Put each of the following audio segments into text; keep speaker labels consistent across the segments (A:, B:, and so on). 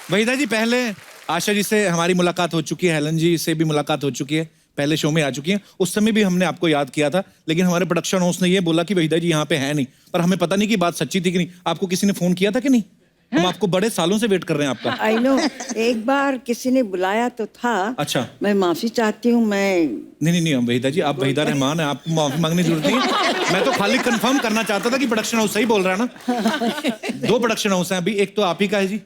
A: वहीदा जी, पहले आशा जी से हमारी मुलाकात हो चुकी है, हेलन जी से भी मुलाकात हो चुकी है, पहले शो में आ चुकी हैं। उस समय भी हमने आपको याद किया था, लेकिन हमारे प्रोडक्शन हाउस ने ये बोला कि वहीदा जी यहाँ पे है नहीं, पर हमें पता नहीं कि बात सच्ची थी कि नहीं। आपको किसी ने फोन किया था कि नहीं? हम आपको बड़े सालों से वेट कर रहे हैं आपका।
B: आई नो, एक बार किसी ने बुलाया तो था।
A: अच्छा।
B: मैं माफी चाहती हूँ।
A: नहीं, वहीदा जी, आप वहीदा रहमान हैं, आपको माफी मांगने की जरूरत नहीं है। मैं तो खाली कंफर्म करना चाहता था कि प्रोडक्शन हाउस सही बोल रहा है ना। 2 प्रोडक्शन हाउस हैं अभी, एक तो आप ही का है जी।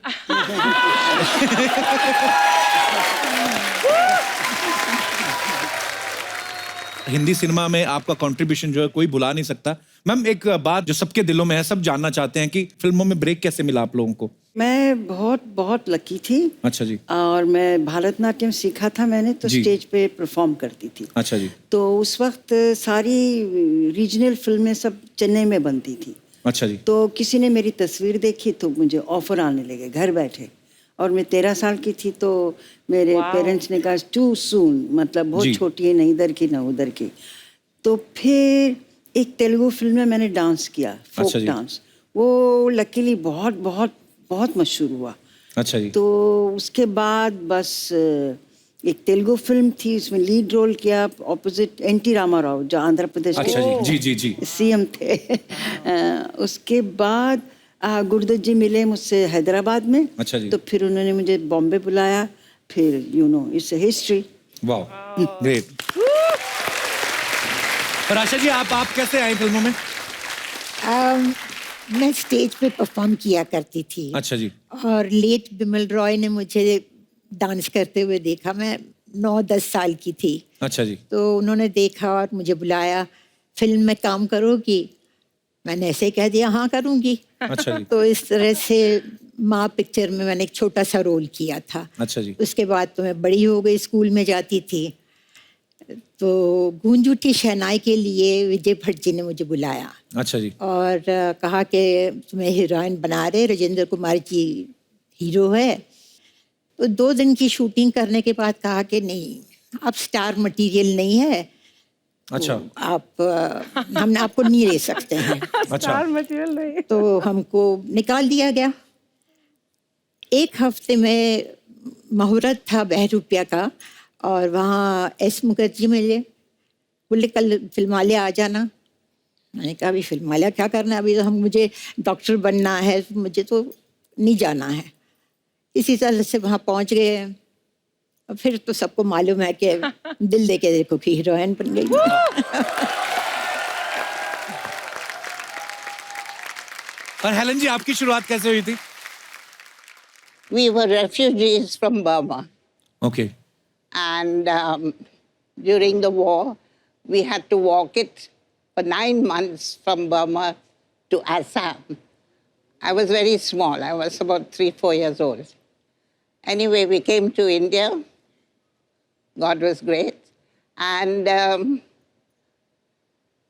A: हिंदी सिनेमा में आपका कंट्रीब्यूशन जो है कोई भुला नहीं सकता। मैम, एक बात जो सबके दिलों में है, सब जानना चाहते हैं कि फिल्मों में ब्रेक कैसे मिला आप लोगों को?
B: मैं बहुत लकी थी।
A: अच्छा जी।
B: और मैं भारतनाट्यम सीखा था मैंने, तो स्टेज पे परफॉर्म करती थी।
A: अच्छा जी।
B: तो उस वक्त सारी रीजनल फिल्में सब चेन्नई में बनती थी।
A: अच्छा जी।
B: तो किसी ने मेरी तस्वीर देखी तो मुझे ऑफर आने लगे घर बैठे। और मैं 13 साल की थी, तो मेरे पेरेंट्स ने कहा टू सून, मतलब बहुत छोटी है, न इधर की न उधर की। तो फिर एक तेलुगु फिल्म में मैंने डांस किया, फोक डांस। वो लकीली बहुत मशहूर हुआ।
A: अच्छा जी।
B: तो उसके बाद बस एक तेलुगु फिल्म थी, उसमें लीड रोल किया ऑपोजिट एनटी रामाराव, जो आंध्र प्रदेश
A: के जी
B: सीएम थे। उसके बाद गुरुदत्त जी मिले मुझसे हैदराबाद में।
A: अच्छा जी।
B: तो फिर उन्होंने मुझे बॉम्बे बुलाया। फिर इट्स अ हिस्ट्री।
A: वाह, ग्रेट। पर आशा जी, आप कैसे आए फिल्मों में?
C: मैं स्टेज पे परफॉर्म किया करती थी।
A: अच्छा जी।
C: और लेट बिमल रॉय ने मुझे डांस करते हुए देखा। मैं 9-10 साल की थी।
A: अच्छा जी।
C: तो उन्होंने देखा और मुझे बुलाया, फिल्म में काम करोगी? मैंने ऐसे कह दिया हाँ करूँगी।
A: अच्छा जी।
C: तो इस तरह से माँ पिक्चर में मैंने एक छोटा सा रोल किया था।
A: अच्छा जी।
C: उसके बाद तो मैं बड़ी हो गई, स्कूल में जाती थी। तो गूंज उठी शहनाई के लिए विजय भट्ट जी ने मुझे बुलाया।
A: अच्छा जी।
C: और कहा कि तुम्हें हीरोइन बना रहे, राजेंद्र कुमार जी हीरो है। तो 2 दिन की शूटिंग करने के बाद कहा कि नहीं, अब स्टार मटेरियल नहीं है।
A: अच्छा।
C: आप हम आपको नहीं ले सकते हैं।
A: स्टार
B: मटेरियल नहीं।
C: तो हमको निकाल दिया गया। 1 हफ्ते में मुहूर्त था बहरूपिया का, और वहाँ एस मुखर्जी मिले, बोले कल फिल्मालय आ जाना। मैंने कहा अभी फिल्मालय क्या करना है, अभी तो मुझे डॉक्टर बनना है, मुझे तो नहीं जाना है। इसी तरह से वहाँ पहुँच गए। और फिर तो सबको मालूम है कि दिल दे के देखो कि हीरोइन बन गई।
A: और हेलन जी, आपकी शुरुआत कैसे हुई थी?
D: We were refugees from Burma.
A: Okay.
D: And during the war, we had to walk it for 9 months from Burma to Assam. I was very small. I was about 3-4 years old. Anyway, we came to India. God was great. And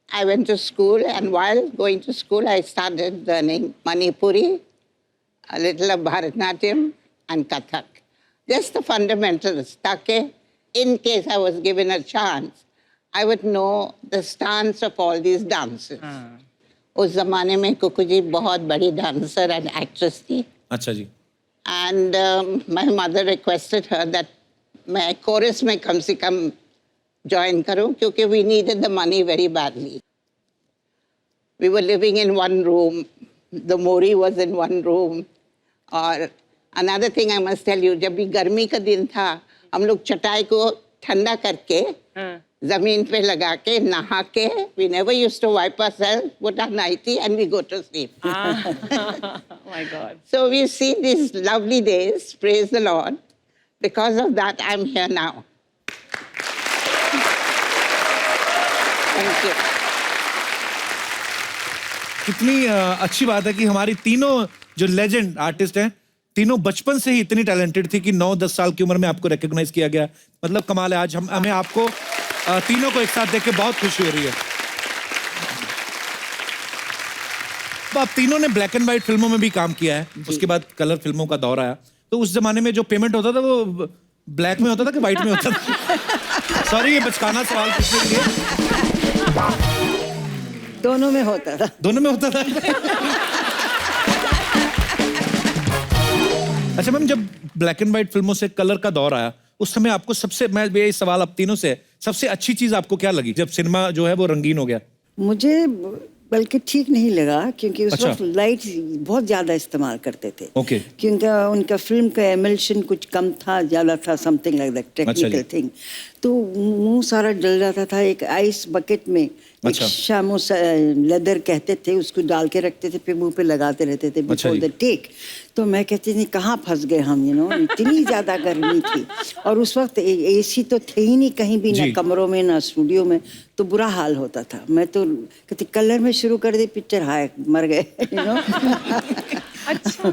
D: I went to school, and while going to school, I started learning Manipuri, a little of Bharatnatyam, and Kathak. Just the fundamentals, ताकि in case I was given a chance, I would know the stance of all these dances. उस ज़माने में कुकू जी बहुत बड़ी dancer and actress थी.
A: अच्छा जी.
D: And my mother requested her that मैं chorus में कम से कम join करूँ, क्योंकि we needed the money very badly. We were living in one room. The Mori was in one room. और another thing I must tell you, जब भी गर्मी का दिन था, हम लोग चटाई को ठंडा करके जमीन पे लगा के नहा के, we never used to wipe ourselves, put our nightie and we go to sleep.
E: Oh my God.
D: So we've seen these lovely days, praise the Lord. Because of that, I'm here now. Thank you.
A: कितनी अच्छी बात है कि हमारी तीनों जो legend artist हैं, तीनों बचपन से ही इतनी टैलेंटेड थी कि 9-10 साल की उम्र में आपको रिकॉग्नाइज किया गया। मतलब कमाल है। आज हमें आपको तीनों को एक साथ देख के बहुत खुशी हो रही है। तो आप तीनों ने ब्लैक एंड व्हाइट फिल्मों में भी काम किया है, उसके बाद कलर फिल्मों का दौर आया। तो उस जमाने में जो पेमेंट होता था वो ब्लैक में होता था कि व्हाइट में होता था? सॉरी, ये बचकाना सवाल पूछने के लिए।
B: दोनों में होता था।
A: दोनों में होता था। अच्छा मैम, जब ब्लैक एंड व्हाइट फिल्मों से कलर का दौर आया, उस समय आपको सबसे, मैं ये सवाल अब तीनों से है, सबसे अच्छी चीज आपको क्या लगी जब सिनेमा जो है वो रंगीन हो गया?
B: मुझे बल्कि ठीक नहीं लगा, क्योंकि उस
A: अच्छा।
B: वक्त लाइट बहुत ज्यादा इस्तेमाल करते थे।
A: ओके।
B: क्योंकि उनका फिल्म का एमल्शन कुछ कम था, ज्यादा था, something like that, technical thing. तो मुंह सारा जल जाता था। एक आइस बकेट में एक
A: अच्छा।
B: शामो लेदर कहते थे, उसको डाल के रखते थे, फिर मुंह पे लगाते रहते थे
A: अच्छा
B: बिफोर
A: जी।
B: The take. तो मैं कहती थी कहाँ फंस गए हम, इतनी ज्यादा गर्मी थी। और उस वक्त एसी तो थे ही नहीं कहीं भी, ना
A: जी।
B: कमरों में ना स्टूडियो में, तो बुरा हाल होता था। मैं तो कहती कलर में शुरू कर दी पिक्चर, हाय मर गए।
E: अच्छा।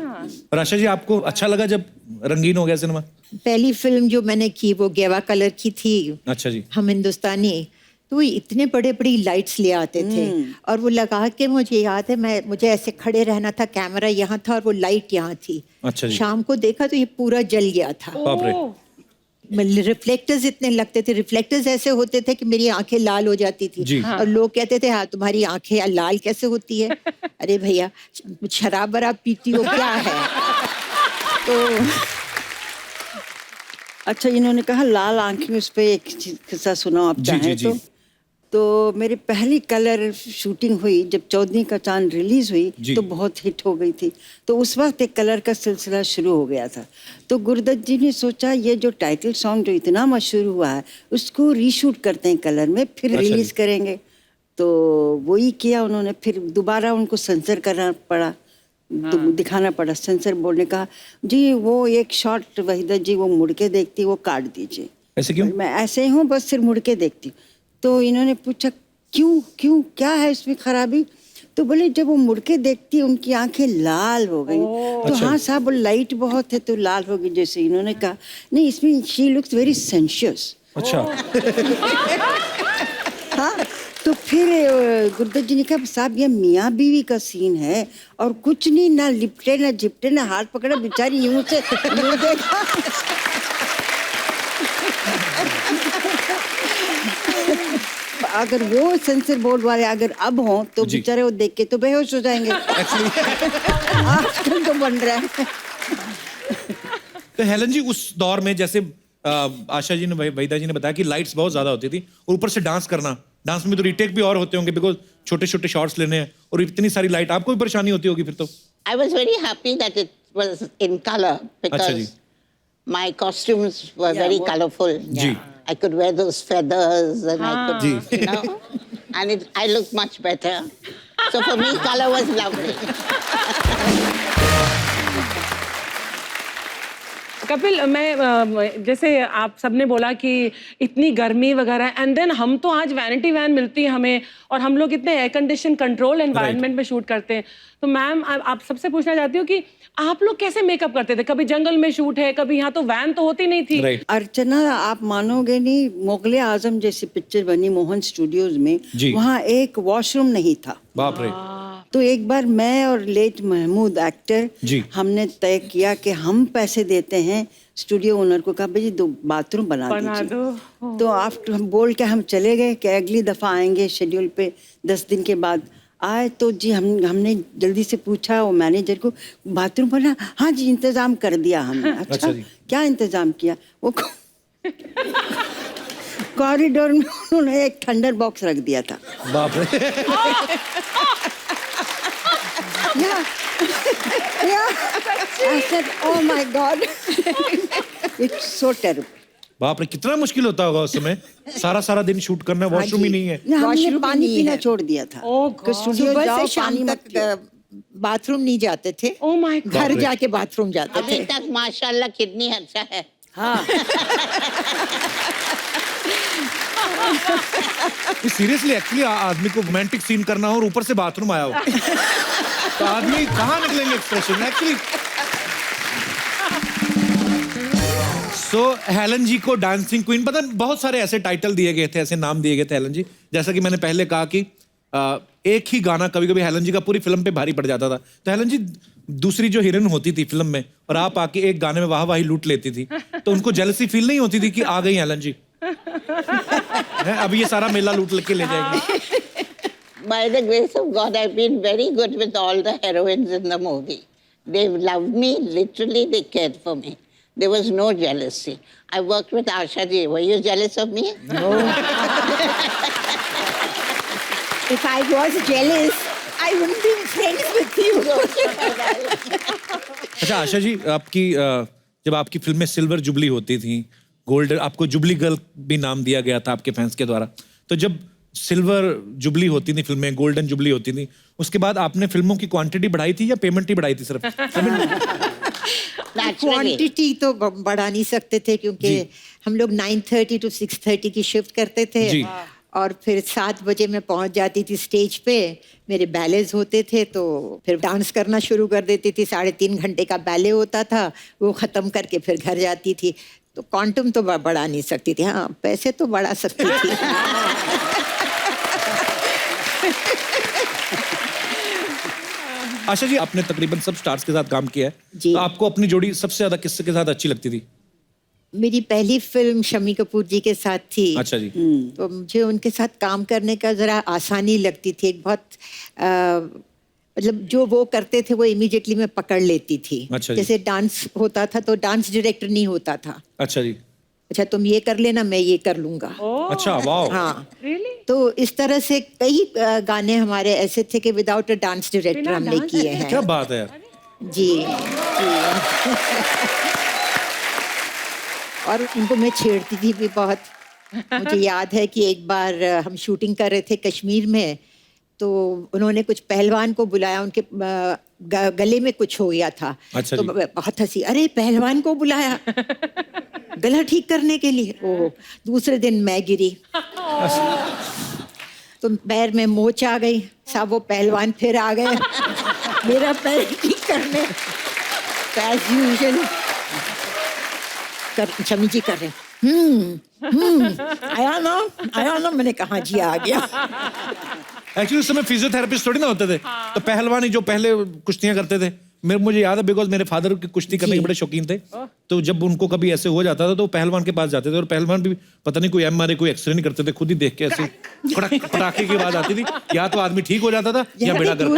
A: और आशा जी, आपको अच्छा लगा जब रंगीन हो गया सिनेमा?
C: पहली फिल्म जो मैंने की वो गेवा कलर की थी।
A: अच्छा जी।
C: हम हिंदुस्तानी, तो वो इतने बड़े बड़ी लाइट्स ले आते थे और वो लगा के, मुझे याद है मुझे ऐसे खड़े रहना था, कैमरा यहाँ था और वो लाइट यहाँ थी।
A: अच्छा जी।
C: शाम को देखा तो ये पूरा जल गया था।
A: बाप रे।
E: ओह,
C: रिफ्लेक्टर्स इतने लगते थे, रिफ्लेक्टर्स ऐसे होते थे कि मेरी आंखें लाल हो जाती थी।
A: जी।
C: और लोग कहते थे हाँ तुम्हारी आंखें लाल कैसे होती है? अरे भैया, शराब वराब पीती हो क्या है? तो
B: अच्छा, इन्होंने कहा लाल आंखें, उस पे एक किस्सा सुनाओ आप
A: जी,
B: चाहें
A: जी, जी।
B: तो मेरी पहली कलर शूटिंग हुई जब 14 का चांद रिलीज हुई,
A: जी।
B: तो बहुत हिट हो गई थी। तो उस वक्त एक कलर का सिलसिला शुरू हो गया था। तो गुरुदत्त जी ने सोचा ये जो टाइटल सॉन्ग जो इतना मशहूर हुआ है, उसको रीशूट करते हैं कलर में, फिर
A: अच्छा
B: रिलीज
A: जी।
B: करेंगे। तो वही किया उन्होंने। फिर दोबारा उनको सेंसर करना पड़ा, दिखाना पड़ा। सेंसर बोर्ड ने कहा जी वो एक शॉट वहीदा जी वो मुड़ के देखती, वो काट दीजिए।
A: ऐसे क्यों?
B: मैं ऐसे ही हूँ, बस सिर्फ मुड़ के देखती हूँ। तो इन्होंने पूछा क्यों क्यों क्या है इसमें खराबी? तो बोले जब वो मुड़ के देखती है उनकी आंखें लाल हो गई। तो
A: अच्छा।
B: हाँ साहब, लाइट बहुत है तो लाल हो गई। जैसे इन्होंने कहा नहीं, इसमें शी लुक्स वेरी सेंशियस।
A: अच्छा।
B: हाँ, तो फिर गुरुदत्त जी ने कहा साहब ये मियाँ बीवी का सीन है और कुछ नहीं, ना लिपटे ना झिपटे ना हाथ पकड़ा, बेचारी यूं से यूं देखा। अगर वो सेंसर बोर्ड वाले अगर अब हों तो
A: जी।
B: बेचारे वो देख के तो बेहोश हो जाएंगे। आजकल तो बन रहा है।
A: तो हेलन जी, उस दौर में जैसे आशा जी ने, वहीदा जी ने बताया कि लाइट्स बहुत ज्यादा होती थी और ऊपर से डांस करना, डांस में तो रीटेक भी और होते होंगे बिकॉज छोटे छोटे शॉट्स लेने हैं और इतनी सारी लाइट, आपको भी परेशानी होती होगी फिर तो?
D: I was very happy that it was in color
A: ji.
D: because my costumes were very colorful.
A: Ji.
D: I could wear those feathers and I could,
A: ji.
D: you know, and I looked much better. So for me, color was lovely.
E: Kapil, मैं जैसे आप सबने बोला कि इतनी गर्मी वगैरह, and then हम तो आज वैनिटी वैन मिलती है हमें और हम लोग इतने एयर कंडीशन कंट्रोल एनवायरनमेंट में शूट करते हैं। तो मैम आप सबसे पूछना चाहती हूँ कि आप लोग कैसे मेकअप करते थे? कभी जंगल में शूट है, कभी यहाँ, तो वैन तो होती नहीं थी।
A: राइट।
B: अर्चना, आप मानोगे नहीं, मुगले आजम जैसी पिक्चर बनी मोहन स्टूडियोज में,
A: जी।
B: वहाँ एक वॉशरूम नहीं था।
A: बाप रे।
B: तो एक बार मैं और लेट महमूद एक्टर,
A: जी।
B: हमने तय किया कि हम पैसे देते हैं। स्टूडियो ओनर को कहा भाई 2 बाथरूम बना दीजिए।
E: दो।
B: तो आफ्टर हम बोल के हम चले गए कि अगली दफा आएंगे शेड्यूल पे। 10 दिन के बाद आए तो जी हमने जल्दी से पूछा वो मैनेजर को, बाथरूम बना? हाँ जी इंतजाम कर दिया हमने।
A: अच्छा
B: अच्छा
A: जी।
B: क्या इंतजाम किया? वो कॉरिडोर में उन्होंने एक थंडर बॉक्स रख दिया था।
A: बाप रे।
B: I said, oh my God, it's so terrible.
A: बाप रे, कितना मुश्किल होता होगा उस समय, सारा दिन शूट करना, वॉशरूम ही नहीं है।
B: हमने
C: वॉशरूम
B: पानी
C: नहीं
B: पीना
C: है।
B: छोड़ दिया था।
E: Oh
B: कि स्टूडियो
C: सुबह
B: जाओ,
C: से
B: पानी
C: शाम
B: मत पियो।
C: तक बाथरूम नहीं जाते थे।
E: Oh my God.
C: घर
A: बाप रे।
C: जाके बाथरूम जाते
D: अभी
C: थे।
D: तक माशाल्लाह कितनी अच्छा है।
B: हाँ।
A: सीरियसली, एक्चुअली आदमी को रोमांटिक सीन करना हो और ऊपर से बाथरूम आया हो तो आदमी कहाँ निकलेंगे एक्सप्रेशन एक्चुअली। सो हेलन जी को डांसिंग क्वीन, पता नहीं बहुत सारे ऐसे टाइटल दिए गए थे, ऐसे नाम दिए गए थे हेलन जी। जैसा कि मैंने पहले कहा कि एक ही गाना कभी कभी हेलन जी का पूरी फिल्म पे भारी पड़ जाता था। तो हेलन जी दूसरी जो हीरोइन होती थी फिल्म में और आप आके एक गाने में वाहवाही लूट लेती थी, तो उनको जेलसी फील नहीं होती थी कि आ गई हेलन जी, अब ये सारा मेला लूट के ले जाएंगे?
D: By the grace of God, I've been very good with all the heroines in the movie. They loved me, literally they cared for me. There was no jealousy. I worked with Asha ji. Were you jealous of me?
C: If I was jealous, I wouldn't be friends with you.
A: अच्छा आशा जी, आपकी जब आपकी फिल्में silver jubilee होती थी, golden, आपको jubilee girl भी नाम दिया गया था आपके फैंस के द्वारा, तो जब सिल्वर जुबली होती थी फिल्में, गोल्डन जुबली होती थी, उसके बाद आपने फिल्मों की क्वांटिटी बढ़ाई थी या पेमेंट ही बढ़ाई थी सिर्फ?
C: क्वांटिटी तो बढ़ा नहीं सकते थे क्योंकि हम लोग 9:30 to 6:30 की शिफ्ट करते थे
A: जी।
C: और फिर 7 बजे मैं पहुंच जाती थी स्टेज पे, मेरे बैलेज होते थे तो फिर डांस करना शुरू कर देती थी। 3.5 घंटे का बैले होता था, वो ख़त्म करके फिर घर जाती थी। तो क्वांटम तो बढ़ा नहीं सकती थी, हाँ पैसे तो बढ़ा सकती थी।
A: आशा जी, आपने तकरीबन सब स्टार्स के साथ काम किया है,
C: जी।
A: तो आपको अपनी जोड़ी सबसे ज्यादा किसके साथ अच्छी लगती थी?
C: मेरी पहली फिल्म शम्मी कपूर जी के साथ थी।
A: अच्छा जी।
C: तो मुझे उनके साथ काम करने का ज़रा आसानी लगती थी। एक बहुत मतलब जो वो करते थे वो इमीडिएटली मैं पकड़ लेती थी।
A: अच्छा जी।
C: जैसे डांस होता था तो डांस डायरेक्टर नहीं होता था।
A: अच्छा जी।
C: अच्छा तुम ये कर लेना, मैं ये कर लूंगा।
A: अच्छा, वाह।
C: हाँ,
E: Really?
C: तो इस तरह से कई गाने हमारे ऐसे थे कि विदाउट अ डांस डायरेक्टर
E: बिना
C: हमने
E: dance
C: किए हैं।
A: क्या बात है यार।
C: जी जी। और उनको मैं छेड़ती थी भी बहुत। मुझे याद है कि एक बार हम शूटिंग कर रहे थे कश्मीर में, तो उन्होंने कुछ पहलवान को बुलाया, उनके गले में कुछ हो गया था।
A: अच्छा
C: तो
A: जी।
C: बहुत हंसी, अरे पहलवान को बुलाया गला ठीक करने के लिए। ओह, दूसरे दिन मैं गिरी तो पैर में मोच आ गई। सब वो पहलवान फिर आ गए मेरा पैर ठीक करने। एज यूजुअल शमी जी कर रहे हैं, आया ना, मैंने कहा जी आ गया।
A: एक्चुअली उस समय फिजियोथेरेपिस्ट थोड़ी ना होते थे, तो पहलवान ही जो पहले कुश्तियां करते थे। मुझे याद है बिकॉज मेरे फादर की कुश्ती करने के बड़े शौकीन थे, तो जब उनको कभी ऐसे हो जाता था तो पहलवान के पास जाते थे, और पहलवान भी पता नहीं कोई MRI कोई एक्सरे नहीं करते थे, खुद ही देख के ऐसे कड़क पटाखे की आवाज आती थी, या तो आदमी ठीक हो जाता था या बेड़ा गर्क।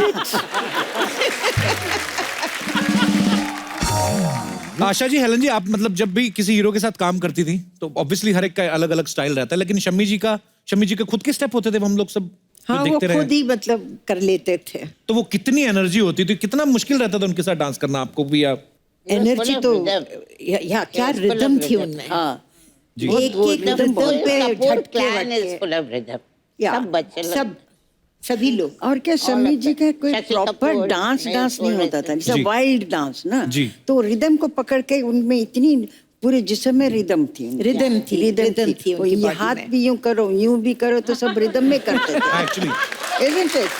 A: आशा जी, हेलन जी, आप मतलब जब भी किसी हीरो के साथ काम करती थी तो ऑब्वियसली हर एक का अलग अलग स्टाइल रहता है, लेकिन शम्मी जी के खुद के स्टेप होते थे, वो हम लोग सब
C: हाँ, वो
A: देखते रहे।
C: खुद ही मतलब कर लेते थे।
A: तो वो कितनी एनर्जी होती थी, कितना मुश्किल रहता था उनके साथ डांस करना आपको भी? या
C: एनर्जी तो क्या रिदम थी उनमें।
B: हाँ,
A: जी।
C: एक रिदम पे झटके
D: clan is
C: वटके।
D: full of rhythm.
C: या,
D: सब बच्चे लोग।
C: सभी लोग।
B: और क्या शम्मी जी का कोई
D: शशि
B: प्रॉपर
D: कपूर,
B: डांस
D: मैं
B: नहीं
D: बोल
B: होता
D: रही
B: था,
D: थी।
B: जैसे
A: जी।
B: वाइल्ड डांस ना।
A: जी।
B: तो रिदम को पकड़ के उनमें इतनी पूरे जिस्म में रिदम थी।
C: रिदम थी
B: वो
C: उनकी
B: ये
C: body
B: हाथ
C: में।
B: भी यूं करो, यूं भी करो, तो सब रिदम में करते थे।
A: Actually
B: Isn't it?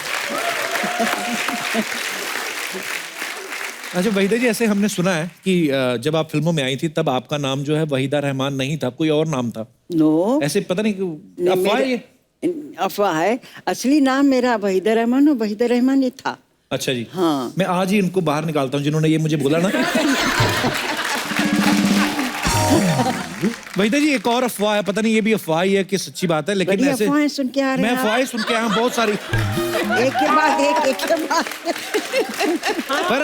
A: अच्छा वहीदा जी, ऐसे हमने सुना है कि जब आप फिल्मों में आई थी तब आपका नाम जो है वहीदा रहमान नहीं था, कोई और नाम था।
B: नो,
A: ऐसे पता नहीं क्यों अफवाह है ये?
B: अफवाह है। असली नाम मेरा वहीदा रहमान, और वहीदा रहमान ये था।
A: अच्छा जी।
B: हाँ।
A: मैं आज ही इनको बाहर निकालता हूँ जिन्होंने ये मुझे बोला ना। वहीदा जी, एक और अफवाह है, पता नहीं ये भी अफवाह ही है कि सच्ची बात है, लेकिन
B: बड़ी
A: ऐसे
B: अफवाहें सुन के आ रहे
A: मैं
B: हैं आप।
A: अफवाहें सुन के आया हूँ बहुत सारी।
B: एक के बाद एक के बाद।
A: पर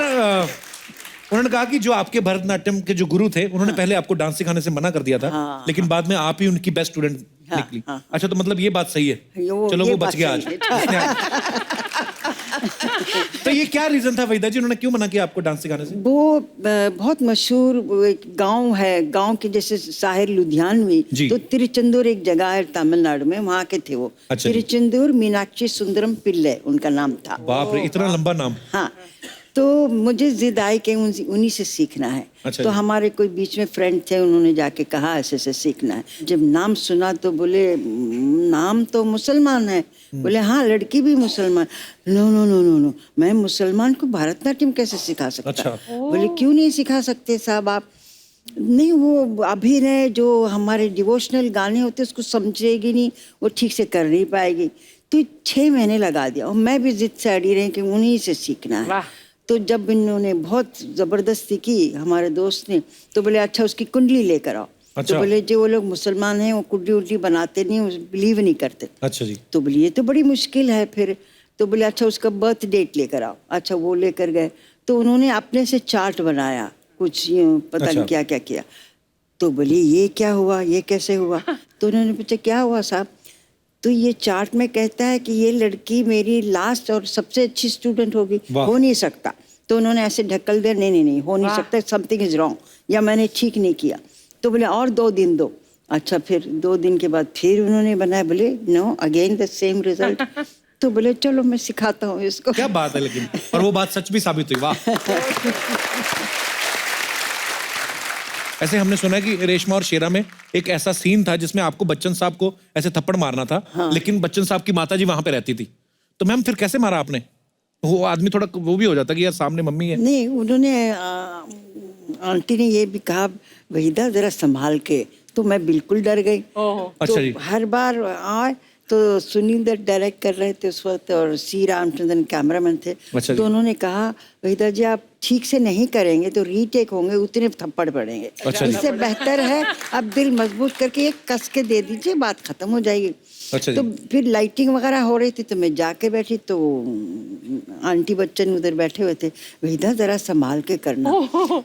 A: उन्होंने कहा कि जो आपके भरतनाट्यम के जो गुरु थे, उन्होंने पहले आपको डांस सिखाने से मना कर दिया था,
B: हाँ,
A: लेकिन बाद में आप ही उनकी बेस्ट स्टूडेंट निकली।
B: हाँ।
A: अच्छा, तो मतलब ये बात सही है। चलो
B: ये
A: वो
B: बात
A: बच गया आज।
B: सही
A: इसने तो ये क्या रीजन था वहीदा जी, उन्होंने क्यों मना किया आपको डांस सिखाने से?
B: वो बहुत मशहूर वो एक गांव है, गांव के जैसे साहिर लुधियानवी,
A: जी।
B: तो तिरुचंदूर एक जगह है तमिलनाडु में, वहाँ के थे वो।
A: अच्छा जी।
B: तिरुचंदूर मीनाक्षी सुंदरम पिल्ले उनका नाम था।
A: बाप रे, इतना लंबा नाम।
B: हाँ, तो मुझे जिद आई कि उन्हीं से सीखना है।
A: अच्छा
B: तो
A: जी।
B: हमारे कोई बीच में फ्रेंड थे, उन्होंने जाके कहा ऐसे ऐसे सीखना है। जब नाम सुना तो बोले नाम तो मुसलमान है। बोले हाँ, लड़की भी मुसलमान। No no no no no, मैं मुसलमान को भरतनाट्यम कैसे सिखा सकता?
A: अच्छा।
B: बोले क्यों नहीं सिखा सकते साहब आप? नहीं, वो अभिनय जो हमारे डिवोशनल गाने होते उसको समझेगी नहीं, वो ठीक से कर नहीं पाएगी। तो 6 महीने लगा दिया, और मैं भी जिद से अड़ी रही कि उन्हीं से सीखना है।
E: वाह।
B: तो जब इन्होंने बहुत जबरदस्ती की हमारे दोस्त ने, तो बोले अच्छा उसकी कुंडली लेकर आओ।
A: अच्छा।
B: तो बोले जो वो लोग मुसलमान हैं वो कुंडली उंडली बनाते नहीं, बिलीव नहीं करते।
A: अच्छा जी।
B: तो बोले ये तो बड़ी मुश्किल है फिर। तो बोले अच्छा उसका बर्थ डेट लेकर आओ। अच्छा वो लेकर गए, तो उन्होंने अपने से चार्ट बनाया, कुछ यूं पता
A: अच्छा।
B: नहीं क्या क्या किया। तो बोली ये क्या हुआ, ये कैसे हुआ? तो उन्होंने पूछा क्या हुआ साहब? तो ये चार्ट में कहता है कि ये लड़की मेरी लास्ट और सबसे अच्छी स्टूडेंट होगी,
A: वाह।
B: हो नहीं सकता। तो उन्होंने ऐसे ढकल दिया, नहीं नहीं नहीं हो नहीं सकता, समथिंग इज रॉन्ग, या मैंने ठीक नहीं किया। तो बोले और 2 दिन दो। अच्छा, फिर 2 दिन के बाद फिर उन्होंने बनाया, बोले no again the same result. तो बोले चलो मैं सिखाता हूँ इसको।
A: क्या बात है, लेकिन और वो बात सच भी साबित हुई। वाह। ऐसे हमने सुना है कि रेशमा और शेरा में एक ऐसा सीन था जिसमें आपको बच्चन साहब को ऐसे थप्पड़ मारना था, लेकिन बच्चन साहब की माताजी वहां पे रहती थी। तो मैम फिर कैसे मारा आपने? वो आदमी थोड़ा वो भी हो जाता कि यार सामने मम्मी है।
B: नहीं, उन्होंने आंटी ने ये भी कहा वहीदा जरा संभाल के, तो मैं बिल्कुल डर गई।
E: ओहो।
A: अच्छा
B: तो
A: जी।
B: हर बार आए तो सुनील दत्त डायरेक्ट कर रहे थे उस वक्त, और सी रामचंद्रन कैमरामैन थे।
A: अच्छा जी।
B: तो उन्होंने कहा वहीदा जी आप ठीक से नहीं करेंगे तो रीटेक होंगे, उतने थप्पड़ पड़ेंगे।
A: अच्छा जी।
B: इससे बेहतर है अब दिल मजबूत करके एक कस के दे दीजिए, बात खत्म हो जाएगी।
A: अच्छा जी।
B: तो फिर लाइटिंग वगैरह हो रही थी, तो मैं जाके बैठी, तो आंटी बच्चन उधर बैठे हुए थे, वहीदा जरा संभाल के करना।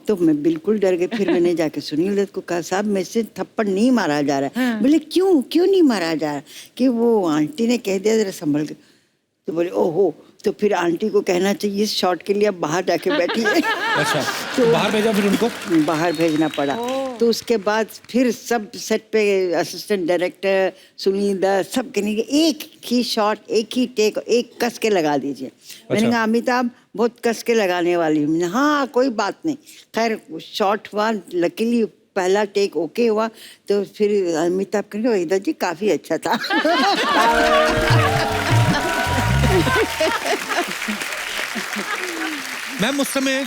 B: तो मैं बिल्कुल डर गई। फिर मैंने जाके सुनील दत्त को कहा साहब मेरे से थप्पड़ नहीं मारा जा रहा है। बोले क्यों क्यों नहीं मारा जा रहा? कि वो आंटी ने कह दिया जरा संभल के। तो बोले ओहो, तो फिर आंटी को कहना चाहिए इस शॉट के लिए आप बाहर जाके बैठिए।
A: अच्छा, तो बाहर भेजा फिर उनको?
B: बाहर भेजना पड़ा। तो उसके बाद फिर सब सेट पे असिस्टेंट डायरेक्टर सुनील दत्त सब कहने के एक ही शॉट, एक ही टेक, एक कस के लगा दीजिए। मैंने कहा अमिताभ बहुत कस के लगाने वाली हूँ। हाँ कोई बात नहीं। खैर शॉट हुआ, लकीली पहला टेक ओके हुआ। तो फिर अमिताभ कहेंगे वहीदा जी काफी अच्छा था।
A: मैम उस समय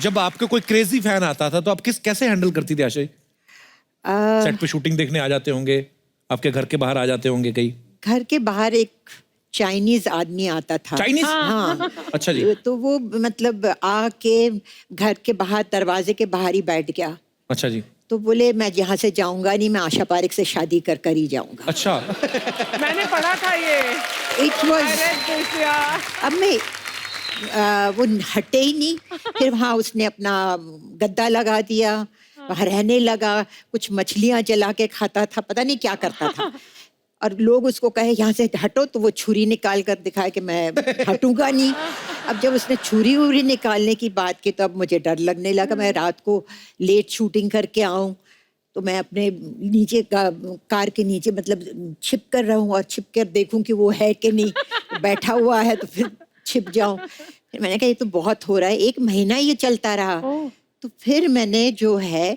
A: जब आपके कोई क्रेजी फैन आता था तो आप कैसे हैंडल करती थी आशा जी? सेट पे शूटिंग देखने आ जाते होंगे, आपके घर के बाहर आ जाते होंगे कहीं?
C: घर के बाहर एक चाइनीज आदमी आता था।
A: चाइनीज?
C: हाँ।
A: अच्छा जी।
C: तो वो मतलब आके घर के बाहर दरवाजे के बाहर ही बैठ गया।
A: अच्छा जी।
C: तो बोले मैं यहाँ से जाऊंगा नहीं, मैं आशा पारेख से शादी कर ही जाऊंगा।
A: अच्छा।
E: मैंने पढ़ा था ये।
C: It was,
E: I read this, yeah.
C: अब मैं वो हटे ही नहीं। फिर वहाँ उसने अपना गद्दा लगा दिया, वहाँ रहने लगा, कुछ मछलियाँ जला के खाता था, पता नहीं क्या करता था। और लोग उसको कहे यहाँ से हटो, तो वो छुरी निकाल कर दिखाए कि मैं हटूंगा नहीं। अब जब उसने छुरी उरी निकालने की बात की तो अब मुझे डर लगने लगा। मैं रात को लेट शूटिंग करके आऊँ तो मैं अपने नीचे कार के नीचे मतलब छिप कर रहा हूँ और छिप कर देखूं कि वो है कि नहीं, बैठा हुआ है तो फिर छिप जाऊं। फिर मैंने कहा ये तो बहुत हो रहा है। 1 महीना ये चलता रहा। तो फिर मैंने जो है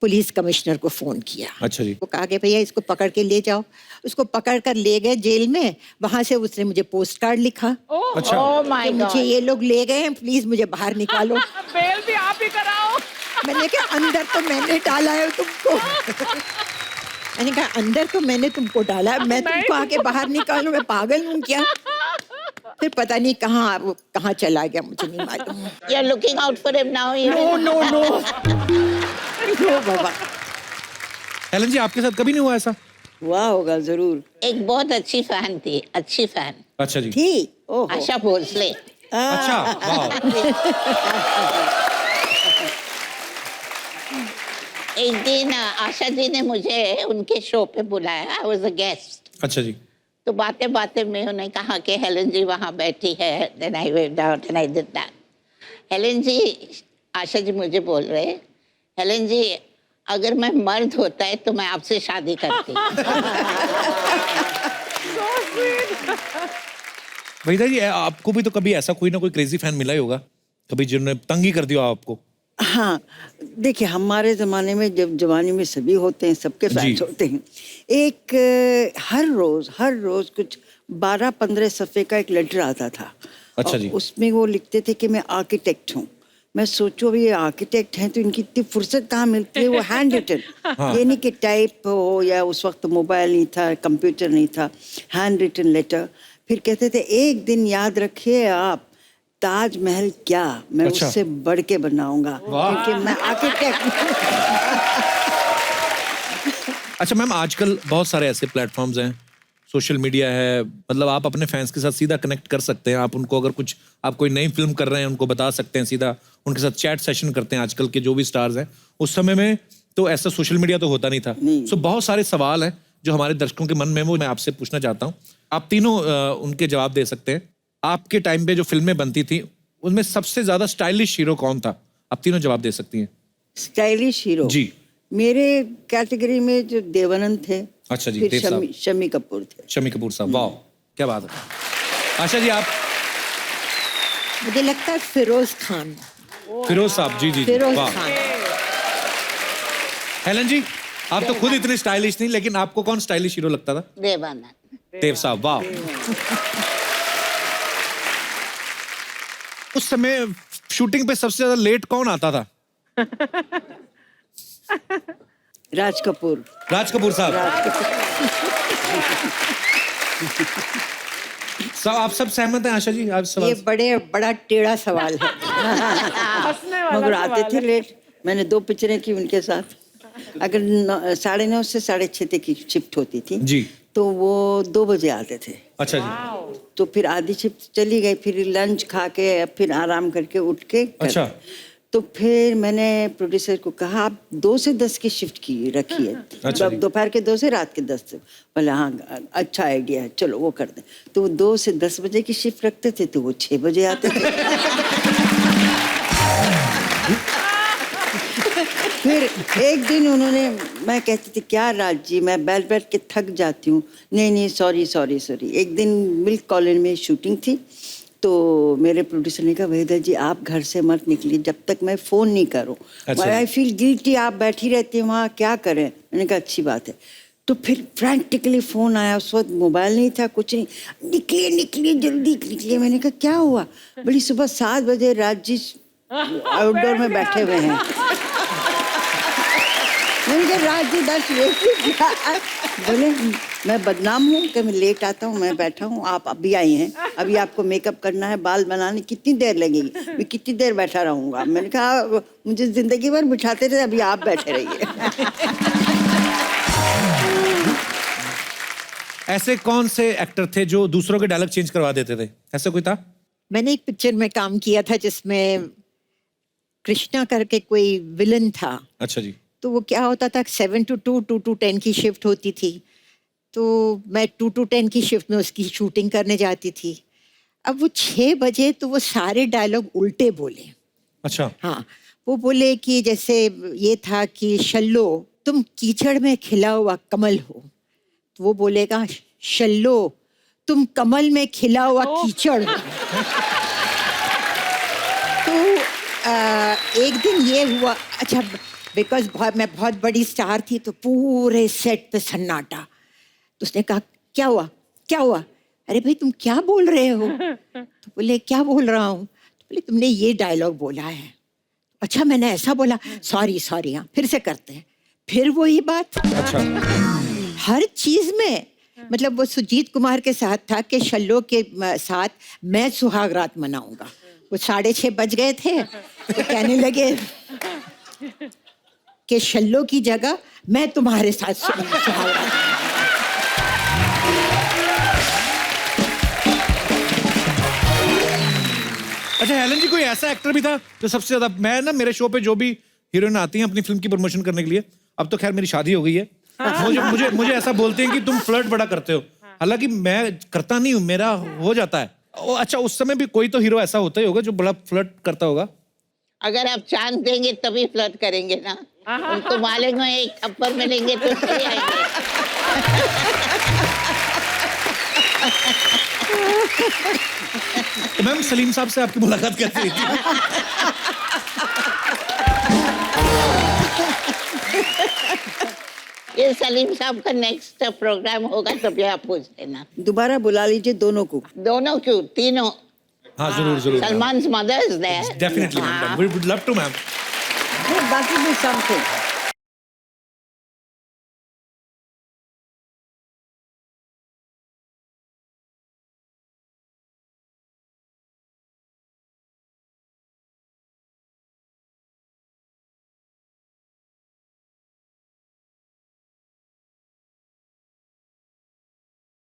C: पुलिस कमिश्नर को फोन किया।
A: अच्छा जी।
C: वो कहा कि भैया इसको पकड़ के ले जाओ। उसको पकड़ कर ले गए जेल में। वहां से उसने मुझे पोस्ट कार्ड लिखा
A: अच्छा।
D: Oh my
C: कि मुझे
D: God.
C: ये लोग ले गए हैं, प्लीज मुझे बाहर निकालो।
E: बेल भी आप ही कराओ।
C: मैंने कहा अंदर तो मैंने डाला है तुमको। मैंने कहा अंदर तो मैंने तुमको डाला है, मैं तुमको आके बाहर निकालूं, मैं पागल हूँ क्या? फिर पता नहीं कहाँ चला गया, मुझे नहीं मालूम।
D: You're looking out for him now.
C: No no no no बाबा।
A: हेलन जी आपके साथ कभी नहीं हुआ ऐसा?
B: हुआ होगा जरूर।
D: एक बहुत अच्छी फैन थी, अच्छी फैन,
A: अच्छा जी।
B: थी ओहो।
D: आशा भोसले।
A: अच्छा, वाह।
D: एक दिन आशा जी ने मुझे उनके शो पे बुलाया, आई वाज अ गेस्ट।
A: अच्छा जी।
D: तो बातें बातें में उन्होंने कहा कि हेलन जी वहाँ बैठी है, then I waved out and I did that. Helen ji, Asha ji मुझे बोल रहे, हेलन जी अगर मैं मर्द होता है तो मैं आपसे शादी करती।
A: वहीदा जी आपको भी तो कभी ऐसा कोई ना कोई क्रेजी फैन मिला ही होगा, कभी जिन्होंने तंग ही कर दिया आपको?
B: हाँ देखिए, हमारे ज़माने में जब जवानी में सभी होते हैं, सबके फैंस होते हैं। एक हर रोज़ कुछ 12-15 सफ़े का एक लेटर आता था।
A: अच्छा जी।
B: उसमें वो लिखते थे कि मैं आर्किटेक्ट हूँ। मैं सोचो अभी ये आर्किटेक्ट हैं तो इनकी इतनी फुर्सत कहाँ मिलती है? वो हैंड रिटन, ये नहीं कि टाइप हो, या उस वक्त मोबाइल नहीं था, कंप्यूटर नहीं था, हैंड रिटन लेटर। फिर कहते थे एक दिन याद रखिए आप, ताजमहल क्या मैं
A: अच्छा।
B: उससे बढ़ के बनाऊंगा, क्योंकि मैं आर्किटेक्ट।
A: अच्छा मैम, आजकल बहुत सारे ऐसे प्लेटफॉर्म्स हैं सोशल मीडिया है, मतलब आप अपने फैंस के साथ सीधा कनेक्ट कर सकते हैं। आप उनको अगर कुछ आप कोई नई फिल्म कर रहे हैं उनको बता सकते हैं, सीधा उनके साथ चैट सेशन करते हैं। आजकल के जो भी स्टार्स हैं, उस समय में तो ऐसा सोशल मीडिया तो होता नहीं था। सो बहुत सारे सवाल हैं जो हमारे दर्शकों के मन में, वो मैं आपसे पूछना चाहता हूँ। आप तीनों उनके जवाब दे सकते हैं। आपके टाइम पे जो फिल्में बनती थी उनमें सबसे ज्यादा स्टाइलिश हीरो कौन था? आप तीनों जवाब दे सकती हैं।
B: स्टाइलिश हीरो
A: जी।
B: मेरे कैटेगरी में जो देवानंद थे,
A: अच्छा जी,
B: फिर
A: देव साहब।
B: शम्मी कपूर थे।
A: शम्मी कपूर साहब, वाह क्या बात है। आशा जी आप?
C: मुझे लगता है फिरोज खान।
A: फिरोज साहब, जी जी,
C: फिरोज
A: वाह।
C: खान।
A: हेलन जी, आप तो खुद इतने स्टाइलिश नहीं, लेकिन आपको कौन स्टाइलिश हीरो लगता था?
D: देवानंद।
A: देव साहब, वाह। उस समय शूटिंग पे सबसे ज्यादा लेट कौन आता था?
B: राज कपूर।
A: राज कपूर साहब। सब आप सब सहमत हैं आशा जी? आप
C: ये
A: सब?
C: बड़ा टेढ़ा सवाल है।
E: हंसने वाला
B: मगर आते
E: सवाल
B: थे
E: है।
B: लेट। मैंने 2 पिक्चरें की उनके साथ। अगर 9:30 से 6:30 तक की शिफ्ट होती थी
A: जी।
B: तो वो 2 बजे आते थे।
A: अच्छा जी।
B: तो फिर आधी शिफ्ट चली गई, फिर लंच खा के फिर आराम करके उठ के
A: अच्छा।
B: तो फिर मैंने प्रोड्यूसर को कहा आप 2 से 10 की शिफ्ट की रखिए।
A: अच्छा जी।
B: दोपहर के 2 से रात के 10 से। बोले हाँ अच्छा आइडिया है, चलो वो कर दें। तो वो 2 से 10 बजे की शिफ्ट रखते थे, तो वो 6 बजे आते थे। फिर एक दिन उन्होंने, मैं कहती थी क्या राज जी मैं बैठ बैठ के थक जाती हूँ। नहीं सॉरी। एक दिन मिल्क कॉलोनी में शूटिंग थी, तो मेरे प्रोड्यूसर ने कहा वहीदा जी आप घर से मत निकलिए जब तक मैं फ़ोन नहीं करूँ।
A: अच्छा।
B: आई फील गिल्टी, आप बैठी रहती हैं वहाँ, क्या करें। मैंने कहा अच्छी बात है। तो फिर फ्रैंटिकली फ़ोन आया, उस वक्त मोबाइल नहीं था, कुछ नहीं। निकलिए जल्दी निकलिए। मैंने कहा क्या हुआ? बड़ी सुबह 7 बजे राज जी आउटडोर में बैठे हुए हैं। मैंने कहा राज जी 10 बजे। बोले मैं बदनाम हूँ कि मैं लेट आता हूँ, मैं बैठा हूँ, आप अभी आई हैं, अभी आपको मेकअप करना है, बाल बनाने कितनी देर लगेगी, मैं कितनी देर बैठा रहूँगा। मैंने कहा मुझे जिंदगी भर बिठाते थे, अभी आप बैठे रहिए।
A: ऐसे कौन से एक्टर थे जो दूसरों के डायलॉग चेंज करवा देते थे? ऐसा कोई था?
C: मैंने एक पिक्चर में काम किया था जिसमें कृष्णा करके कोई विलन था।
A: अच्छा जी।
C: तो वो क्या होता था 7 to 2, 2 to 10 की शिफ्ट होती थी। तो मैं 2 to 10 की शिफ्ट में उसकी शूटिंग करने जाती थी। अब वो 6 बजे तो वो सारे डायलॉग उल्टे बोले।
A: अच्छा।
C: हाँ, वो बोले कि जैसे ये था कि शल्लो तुम कीचड़ में खिला हुआ कमल हो, तो वो बोलेगा शल्लो तुम कमल में खिला हुआ कीचड़ हो। तो एक दिन ये हुआ, अच्छा बिकॉज मैं बहुत बड़ी स्टार थी तो पूरे सेट पे सन्नाटा। तो उसने कहा क्या हुआ? अरे भाई तुम क्या बोल रहे हो? तो बोले क्या बोल रहा हूँ? तो बोले तुमने ये डायलॉग बोला है। अच्छा मैंने ऐसा बोला, सॉरी हाँ फिर से करते हैं। फिर वही बात।
A: अच्छा।
C: हर चीज में, मतलब वो सुजीत कुमार के साथ था कि शल्लो के साथ मैं सुहाग रात मनाऊंगा। वो 6:30 बज गए थे तो कहने लगे कि शल्लो की जगह मैं तुम्हारे साथ सुहाग रात।
A: अच्छा हेलन जी, कोई ऐसा एक्टर भी था जो सबसे ज्यादा, मैं ना मेरे शो पे जो भी हीरोइन आती हैं अपनी फिल्म की प्रमोशन करने के लिए, अब तो खैर मेरी शादी हो गई है, मुझे ऐसा बोलते हैं कि तुम फ्लर्ट बड़ा करते हो। हालांकि मैं करता नहीं हूँ, मेरा हो जाता है। अच्छा उस समय भी कोई तो हीरो ऐसा होता ही होगा जो बड़ा फ्लर्ट करता होगा।
D: अगर आप चांस देंगे तभी फ्लर्ट करेंगे ना। उनको मालेंगे एक थप्पड़ मिलेंगे तो चले आएंगे।
A: तो मैम सलीम साहब से आपकी मुलाकात कैसे हुई थी?
D: ये सलीम साहब का नेक्स्ट प्रोग्राम होगा तो भी आप पूछ लेना।
B: दोबारा बुला लीजिए दोनों को।
D: दोनों क्यों, तीनों।
A: हाँ जरूर।
D: Salman's mother is there.
A: Definitely, ma'am. We would love to, ma'am.
B: That will be something.